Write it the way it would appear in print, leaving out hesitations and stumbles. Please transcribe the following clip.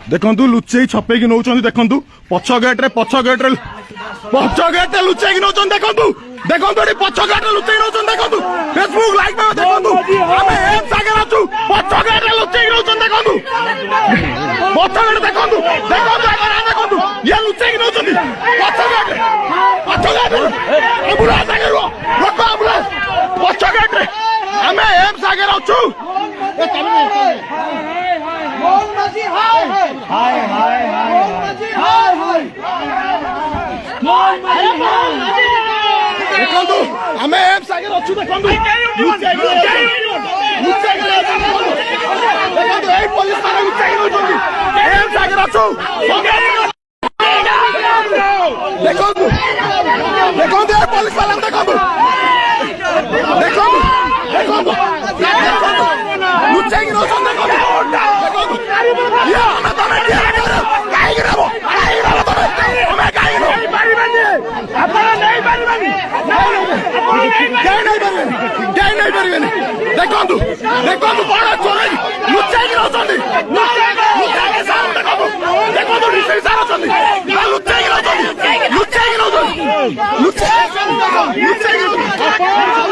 देखु लुचेई छपेकी नौ देखु पछ गेट्रे लुचेकी नौ देखु देखु पछ गेट्रे लुचेकी नौ देखु फेसबुक लाइक में देखु आम एम्स आगे अच्छु पछ गेट्रे लुचेकी नौ देखु पछ गेट देखु देखु ये लुचेकी नौ पछ गेट्रे एम्बुलेंस आगे रोक एम्बुलेंस पछ गेट्रे आम एम्स आगे अच्छु देखो आम एम्स आगे अच्छु देखो पुलिस एम्स आगे अच्छु देखो देखो पुलिस वाला देखो देखो देखो लुचेकी नौ देखो देखो बड़ा चोर लुचेकी नौ देखो लुचेकी नौ